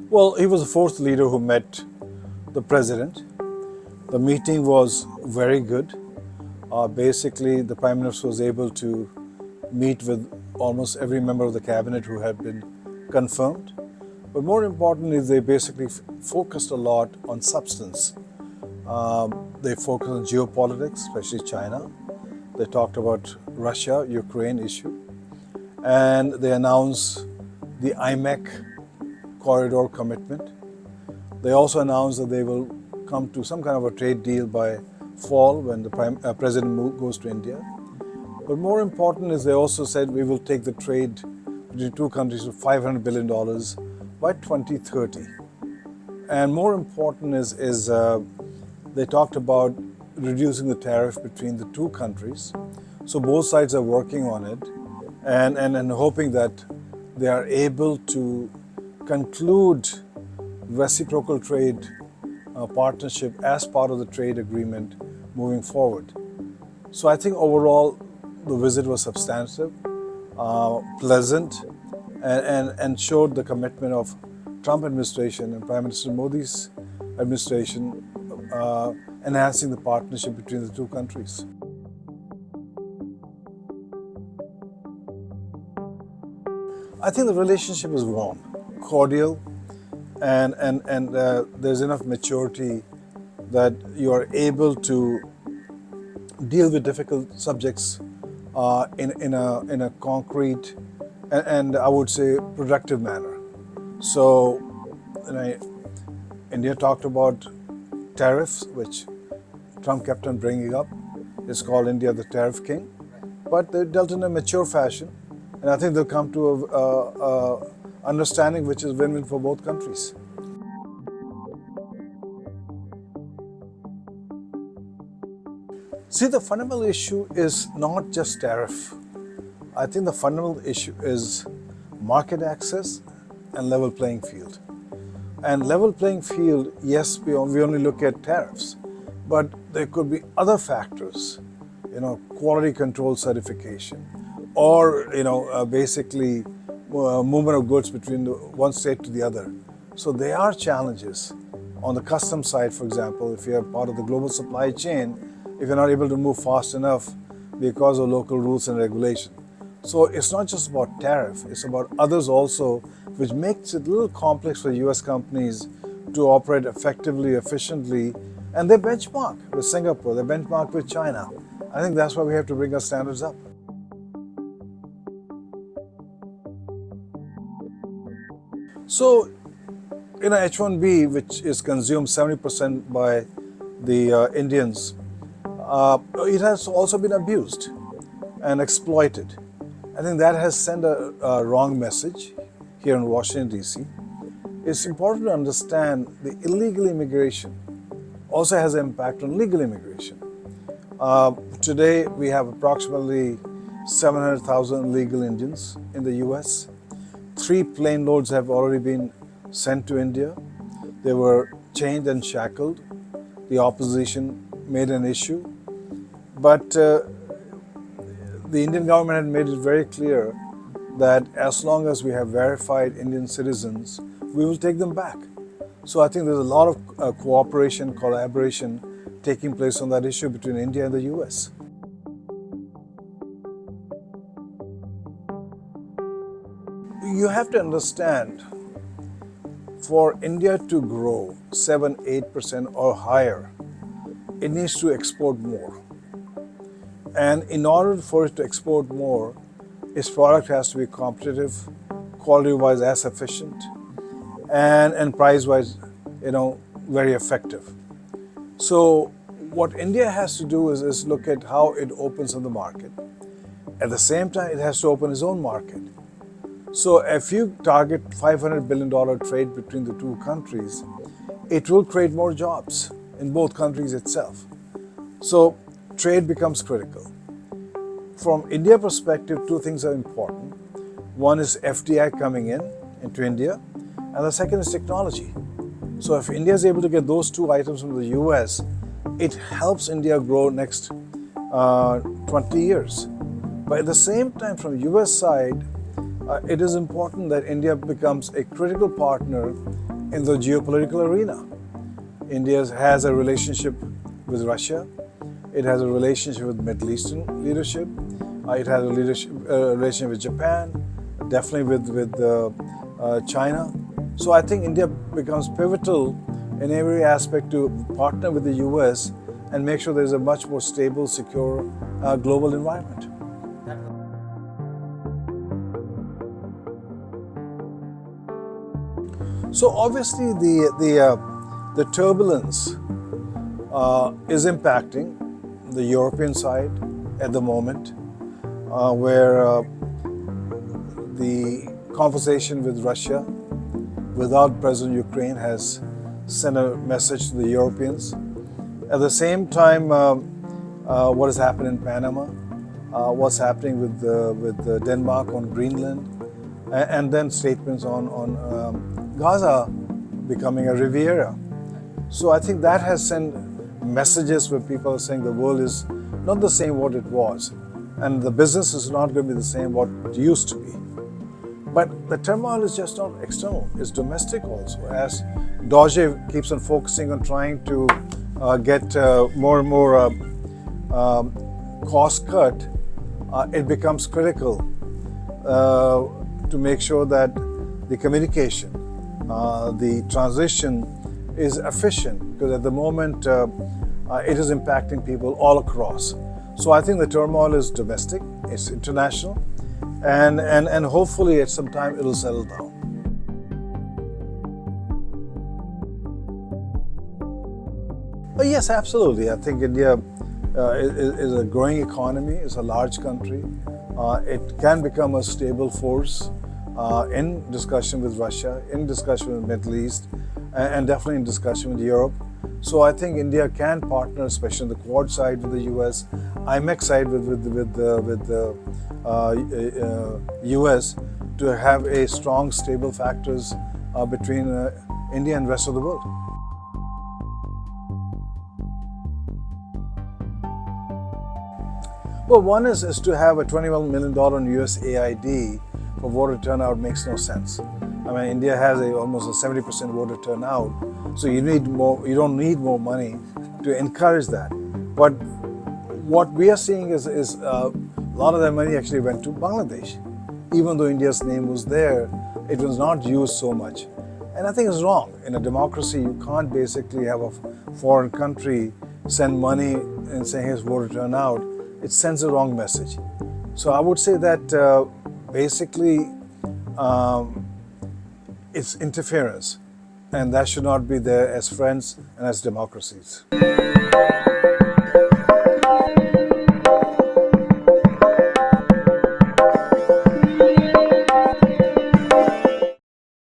Well, he was the fourth leader who met the president. The meeting was very good. Basically, the Prime Minister was able to meet with almost every member of the cabinet who had been confirmed. But more importantly, they basically focused a lot on substance. They focused on geopolitics, especially China. They talked about Russia-Ukraine issue. And they announced the IMEC corridor commitment. They also announced that they will come to some kind of a trade deal by fall when the president goes to India. But more important is they also said we will take the trade between two countries to $500 billion by 2030. And more important is they talked about reducing the tariff between the two countries. So both sides are working on it and hoping that they are able to conclude reciprocal trade partnership as part of the trade agreement moving forward. So I think overall the visit was substantive, pleasant, and showed the commitment of Trump administration and Prime Minister Modi's administration enhancing the partnership between the two countries. I think the relationship is warm, cordial, and there's enough maturity that you are able to deal with difficult subjects in a concrete and I would say productive manner. So, India talked about tariffs, which Trump kept on bringing up. It's called India the tariff king, but they dealt in a mature fashion, and I think they'll come to a understanding which is win-win for both countries. See, the fundamental issue is not just tariff. I think the fundamental issue is market access and level playing field. And level playing field, yes, we only look at tariffs, but there could be other factors, quality control certification, or basically movement of goods between one state to the other. So there are challenges on the customs side, for example. If you're part of the global supply chain, if you're not able to move fast enough because of local rules and regulation. So it's not just about tariff, it's about others also, which makes it a little complex for US companies to operate effectively, efficiently, and they benchmark with Singapore, they benchmark with China. I think that's why we have to bring our standards up. So, H-1B, which is consumed 70% by the Indians, it has also been abused and exploited. I think that has sent a wrong message here in Washington, D.C. It's important to understand the illegal immigration also has an impact on legal immigration. Today, we have approximately 700,000 illegal Indians in the U.S. 3 plane loads have already been sent to India. They were chained and shackled. The opposition made an issue. But the Indian government had made it very clear that as long as we have verified Indian citizens, we will take them back. So I think there's a lot of cooperation, collaboration taking place on that issue between India and the US. You have to understand, for India to grow 7-8% or higher, it needs to export more. And in order for it to export more, its product has to be competitive, quality-wise as efficient, and price-wise, very effective. So what India has to do is look at how it opens on the market. At the same time, it has to open its own market. So if you target $500 billion trade between the two countries, it will create more jobs in both countries itself. So trade becomes critical. From India perspective, 2 things are important. One is FDI coming into India, and the second is technology. So if India is able to get those 2 items from the US, it helps India grow next 20 years. But at the same time, from US side, it is important that India becomes a critical partner in the geopolitical arena. India has a relationship with Russia. It has a relationship with Middle Eastern leadership. It has a relationship with Japan, definitely with China. So I think India becomes pivotal in every aspect to partner with the US and make sure there's a much more stable, secure global environment. So obviously the turbulence is impacting the European side at the moment, where the conversation with Russia without President Ukraine has sent a message to the Europeans. At the same time, what has happened in Panama, what's happening with Denmark on Greenland, and then statements on Gaza becoming a Riviera. So I think that has sent messages where people are saying the world is not the same what it was, and the business is not going to be the same what it used to be. But the turmoil is just not external, it's domestic also. As Doge keeps on focusing on trying to get more and more cost cut, it becomes critical to make sure that the communication, the transition is efficient, because at the moment it is impacting people all across. So I think the turmoil is domestic, it's international, and hopefully at some time it'll settle down. Yes, absolutely. I think India is a growing economy, it's a large country. It can become a stable force in discussion with Russia, in discussion with the Middle East, and definitely in discussion with Europe. So I think India can partner, especially on the Quad side with the US, IMEC side with the US, to have a strong, stable factors between India and rest of the world. Well, one is to have a $21 million USAID for voter turnout makes no sense. I mean, India has almost a 70% voter turnout, so you need more. You don't need more money to encourage that. But what we are seeing is a lot of that money actually went to Bangladesh, even though India's name was there. It was not used so much, and I think it's wrong. In a democracy, you can't basically have a foreign country send money and say here's voter turnout. It sends a wrong message. So I would say that basically it's interference, and that should not be there as friends and as democracies.